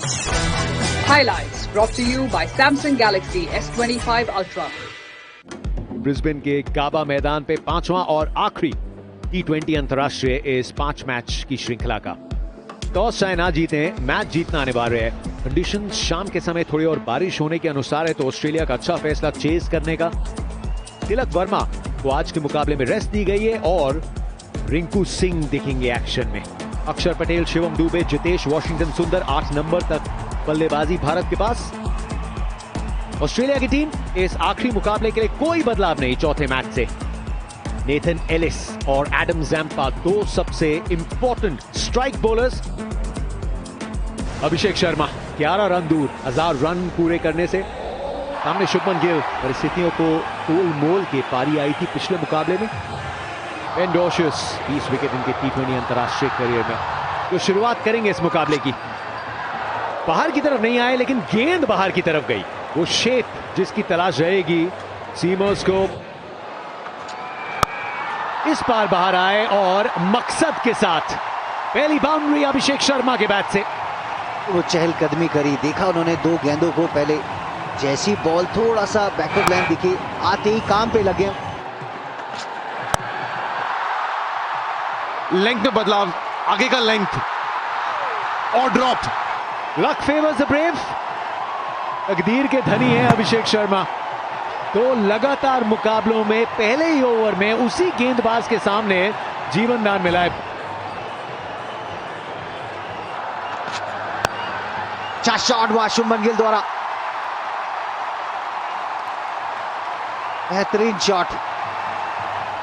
Highlights brought to you by Samsung Galaxy S25 Ultra. Brisbane के गाबा मैदान पे पांचवां और आखिरी T20 अंतर्राष्ट्रीय इस 5 मैच की श्रृंखला का। टॉस चाहे ना जीते, मैच जीतना अनिवार्य है। कंडीशन शाम के समय थोड़ी और बारिश होने के अनुसार है, तो ऑस्ट्रेलिया का अच्छा फैसला चेस करने का। तिलक वर्मा को आज के मुकाबले में रेस्ट दी गई है और रिंकू सिंह दिखेंगे एक्शन में। अक्षर पटेल, शिवम दुबे, जितेश वॉशिंगटन सुंदर 8 नंबर तक बल्लेबाजी भारत के पास। ऑस्ट्रेलिया की टीम इस आखिरी मुकाबले के लिए कोई बदलाव नहीं चौथे मैच से। नेथन एलिस और एडम जैम्पा दो सबसे important strike bowlers. Abhishek Sharma 11 run दूर 1000 रन पूरे करने से। सामने शुभमन गिल, परिस्थितियों को तोल मोल के पारी आई थी पिछले मुकाबले में। बेन डॉशस 20 विकेट इनके T20 अंतर्राष्ट्रीय करियर में, जो शुरुआत करेंगे इस मुकाबले की। बाहर की तरफ नहीं आए, लेकिन गेंद बाहर की तरफ गई। वो शेप जिसकी तलाश रहेगी सीमर्स को, इस पार बाहर आए और मकसद के साथ पहली बाउंड्री अभिषेक शर्मा के बैट से। वो चहलकदमी करी, देखा उन्होंने दो गेंदों को। पहले जैसी बॉल थोड़ा सा बैकअप लाइन दिखी, आते ही काम पे लगे। लेंथ में बदलाव, आगे का लेंथ और drop. Luck favours the brave. तकदीर के धनी है अभिषेक शर्मा। तो लगातार मुकाबलों में पहले ही ओवर में उसी गेंदबाज के सामने जीवन दान मिला है। अच्छा शॉट हुआ शुभमन गिल द्वारा, बेहतरीन शॉट।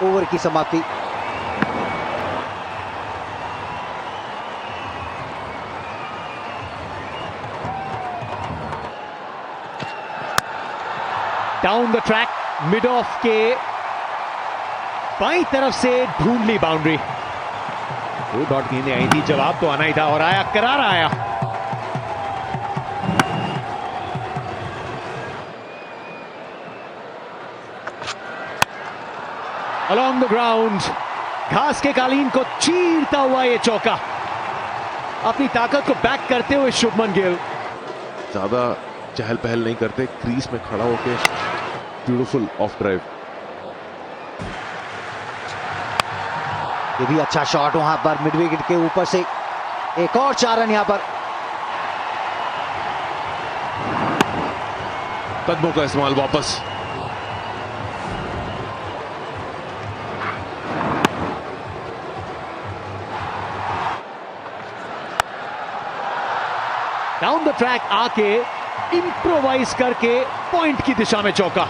ओवर की समाप्ति। Down the track, mid of के बाईं तरफ से ढूंढ ली बाउंड्री। 2 डॉट गेंदें आई थी, जवाब तो आना ही था और आया, करारा आया। Along the ground, घास के कालीन को चीरता हुआ ये चौका। अपनी ताकत को बैक करते हुए शुभमन गिल ज्यादा चहल पहल नहीं करते, क्रीज में खड़ा होके ब्यूटीफुल ऑफ ड्राइव। ये भी अच्छा शॉट वहां पर मिड विकेट के ऊपर से। एक और 4 रन यहां पर। कदमों का इस्तेमाल वापस। डाउन द ट्रैक आके इंप्रोवाइज करके पॉइंट की दिशा में चौका।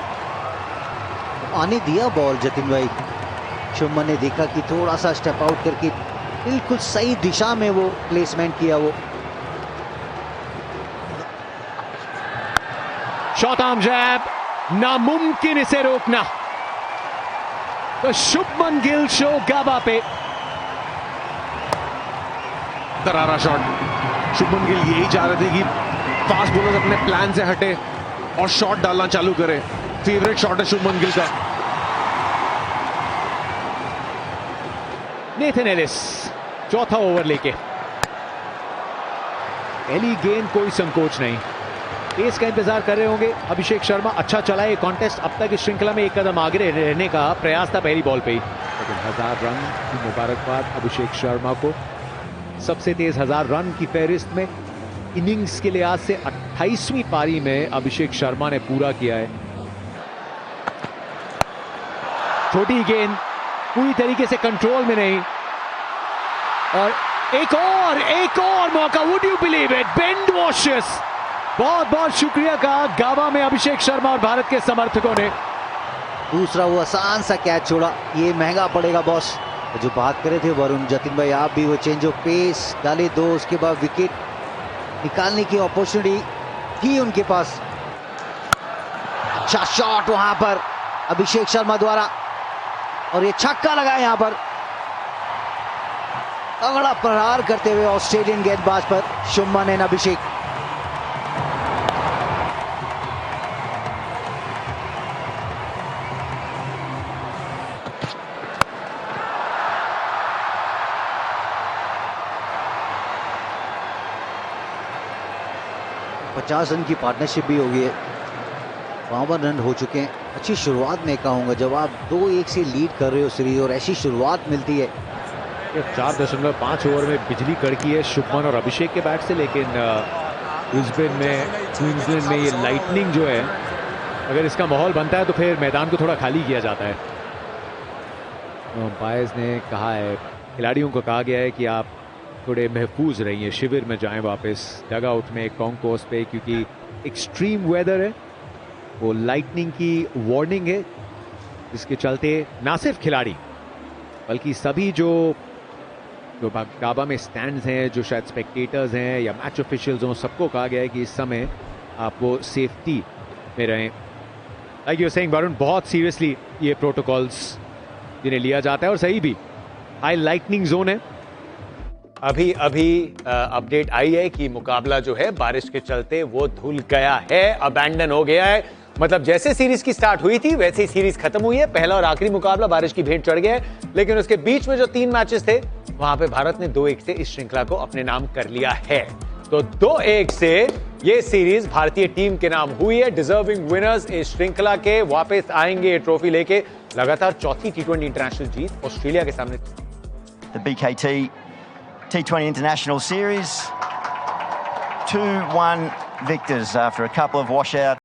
आने दिया बॉल जतिन भाई। शुभमन ने देखा कि थोड़ा सा स्टेप आउट करके बिल्कुल सही दिशा में वो प्लेसमेंट किया। वो शॉट आर्म जैब, नामुमकिन इसे रोकना। तो शुभमन गिल शो गाबा पे। दरारा शॉट। शुभमन गिल यही चाह रहे थे कि फास्ट बॉलर अपने प्लान से हटे और शॉट डालना चालू करे। फेवरेट शॉट है शुभमन गिल का। नेथन एलिस चौथा ओवर लेके। पहली गेंद, कोई संकोच नहीं, पेस का इंतजार कर रहे होंगे अभिषेक शर्मा। अच्छा चला ये कॉन्टेस्ट, अब तक इस श्रृंखला में एक कदम आगे रहने का प्रयास था पहली बॉल पे ही। लेकिन 1000 रन की मुबारकबाद अभिषेक शर्मा को। सबसे तेज 1000 रन की फहरिस्त में इनिंग्स के लिहाज से 28वीं पारी में अभिषेक शर्मा ने पूरा किया है। छोटी गेंद पूरी तरीके से कंट्रोल में नहीं, और एक और मौका। वुड यू बिलीव इट, बेन डॉशस। बहुत बहुत शुक्रिया कहा गाबा में अभिषेक शर्मा और भारत के समर्थकों ने। दूसरा वो आसान सा कैच छोड़ा, ये महंगा पड़ेगा बॉस। जो बात करे थे वरुण, जतिन भाई आप भी, वो चेंज ऑफ पेस डाले 2, उसके बाद विकेट निकालने की अपॉर्चुनिटी थी उनके पास। अच्छा शॉट वहां पर अभिषेक शर्मा द्वारा, और ये छक्का लगा यहां पर। तगड़ा प्रहार करते हुए ऑस्ट्रेलियन गेंदबाज पर शुभमन एंड अभिषेक। 50 रन की पार्टनरशिप भी हो गई है, 52 रन हो चुके हैं। अच्छी शुरुआत मैं कहूँगा, जब आप 2-1 से लीड कर रहे हो सीरीज और ऐसी शुरुआत मिलती है। 4.5 ओवर में बिजली कड़की है शुभमन और अभिषेक के बैट से, लेकिन ब्रिस्बेन में, क्वींसलैंड में ये लाइटनिंग जो है, अगर इसका माहौल बनता है तो फिर मैदान को थोड़ा खाली किया जाता है। अंपायर्स ने कहा है, खिलाड़ियों को कहा गया है कि आप थोड़े महफूज रहिए, शिविर में जाएं वापस डग आउट में कॉन्कोर्स पे, क्योंकि एक्सट्रीम वेदर है, वो लाइटनिंग की वार्निंग है, जिसके चलते ना सिर्फ खिलाड़ी बल्कि सभी जो गाबा में स्टैंड्स हैं, जो शायद स्पेक्टेटर्स हैं या मैच ऑफिशियल्स हों, सबको कहा गया है कि इस समय आप वो सेफ्टी में रहें। लाइक यू सेइंग वरुण, बहुत सीरियसली ये प्रोटोकॉल्स जिन्हें लिया जाता है, और सही भी। हाई लाइटनिंग जोन है। अभी अपडेट आई है कि मुकाबला जो है बारिश के चलते वो धुल गया है, अबैंडन हो गया है। मतलब जैसे सीरीज की स्टार्ट हुई थी वैसे ही सीरीज खत्म हुई है। पहला और आखिरी मुकाबला बारिश की भेंट चढ़ गया है, लेकिन उसके बीच में जो 3 मैचेस थे वहां पे भारत ने 2-1 से इस श्रृंखला को अपने नाम कर लिया है। तो 2-1 से ये सीरीज भारतीय टीम के नाम हुई है। डिजर्विंग विनर्स इस श्रृंखला के वापस आएंगे ट्रॉफी लेके। लगातार चौथी T20 इंटरनेशनल जीत ऑस्ट्रेलिया के सामने। The BKT T20 International Series, 2-1 victors after a couple of washouts.